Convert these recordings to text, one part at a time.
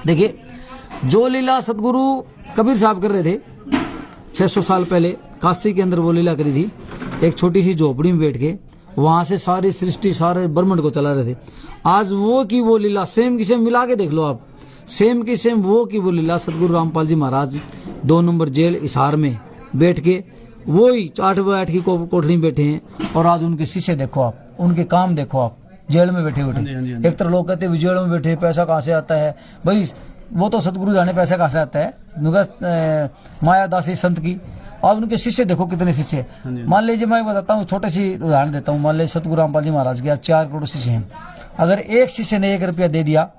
देखिए, जो लीला सतगुरु कबीर साहब कर रहे थे 600 साल पहले काशी के अंदर, वो लीला करी थी। एक छोटी सी झोपड़ी में बैठ के वहां से सारी सृष्टि, सारे ब्रह्मांड को चला रहे थे। आज वो की वो लीला सेम की सेम मिला के देख लो आप, सेम की सेम वो की वो लीला सतगुरु रामपाल जी महाराज 2 नंबर जेल हिसार में बैठ के वो ही 8/8 की कोठरी में बैठे हैं। और आज उनके शिष्य देखो आप, उनके काम देखो आप, जेल में बैठे बैठे। एक तरह लोग कहते हैं जेल में बैठे पैसा कहाँ से आता है, भाई वो तो सतगुरु जाने पैसा कहाँ से आता है, मायादासी संत की। और उनके शिष्य देखो कितने शिष्य। मान लीजिए मैं बताता हूँ, छोटे सी उदाहरण देता हूँ। मान लीजिए सतगुरु रामपाल जी महाराज के 4 करोड़ शिष्य हैं। अगर एक शिष्य ने 1 रुपया दे दिया,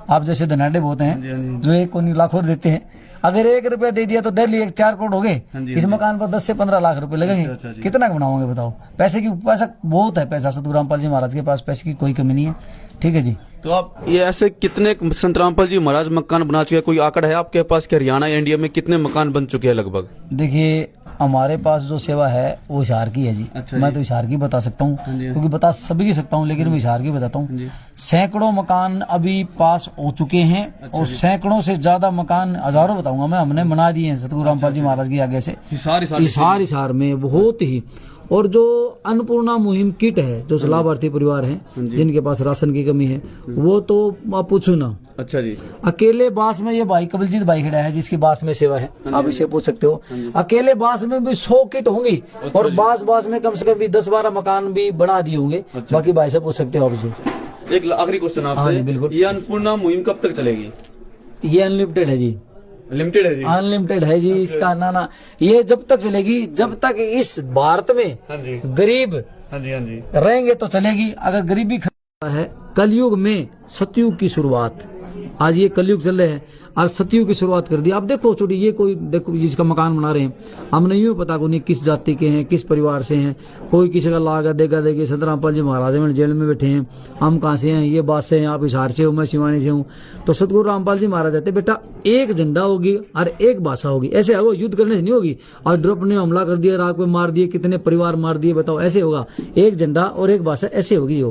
आप जैसे धनाढ़े बहुत हैं जो 1 को लाखों देते हैं, अगर 1 रुपया दे दिया तो डेली 4 करोड़ हो गए। इस मकान पर 10 से 15 लाख रुपए लगेंगे। कितना बनाओगे बताओ। पैसा बहुत है, पैसा सतगुरु रामपाल जी महाराज के पास पैसे की कोई कमी नहीं है। ठीक है जी। तो आप ये ऐसे कितने संत रामपाल जी महाराज मकान बना चुके हैं, कोई आंकड़ा है आपके पास कि हरियाणा या इंडिया में कितने मकान बन चुके हैं लगभग? देखिए, हमारे पास जो सेवा है वो हिसार की है जी। अच्छा मैं तो हिसार की बता सकता हूँ, क्योंकि बता सभी की सकता हूँ, लेकिन मैं हिसार की बताता हूँ। सैकड़ों मकान अभी पास हो चुके हैं। और सैकड़ों से ज्यादा मकान, हजारों बताऊंगा मैं, हमने बना दिए हैं सतगुरु रामपाल जी महाराज की आगे से हिसार में बहुत ही। और जो अन्नपूर्णा मुहिम किट है, जो लाभार्थी परिवार हैं जिनके पास राशन की कमी है, वो तो आप पूछो ना। अच्छा जी। अकेले बास में ये भाई कबलजीत भाई खड़ा है जिसकी बास में सेवा है, आप इसे पूछ सकते हो। अकेले बास में भी 100 किट होंगी। और बास में कम से कम भी 10-12 मकान भी बना दिए होंगे। बाकी भाई से पूछ सकते हो आप इसे। एक आखिरी क्वेश्चन आपसे, बिल्कुल, ये अन्नपूर्णा मुहिम कब तक चलेगी? ये अनलिमिटेड है जी। लिमिटेड है जी? अनलिमिटेड है जी इसका ना ये जब तक चलेगी, जब तक इस भारत में गरीब रहेंगे तो चलेगी। अगर गरीबी है, कलयुग में सतयुग की शुरुआत, आज ये कलयुग चल रहे हैं, आज सतयुग की शुरुआत कर दी। आप देखो छोटी, ये कोई देखो जिसका मकान बना रहे हैं, हम नहीं पता को नहीं किस जाति के हैं, किस परिवार से हैं, कोई किसी का लागा देगा देगे। संत रामपाल जी महाराज में जेल में बैठे हैं, हम कहाँ से हैं, ये बात से हैं, आप हिसार से हो, मैं सिवानी से हूँ। तो सतगुरु रामपाल जी महाराज कहते बेटा एक झंडा होगी और एक भाषा होगी। ऐसे होगा, युद्ध करने से नहीं होगी। और द्रौपदी ने हमला कर दिया, राग पे मार दिए, कितने परिवार मार दिए, बताओ ऐसे होगा। एक झंडा और एक भाषा ऐसे होगी।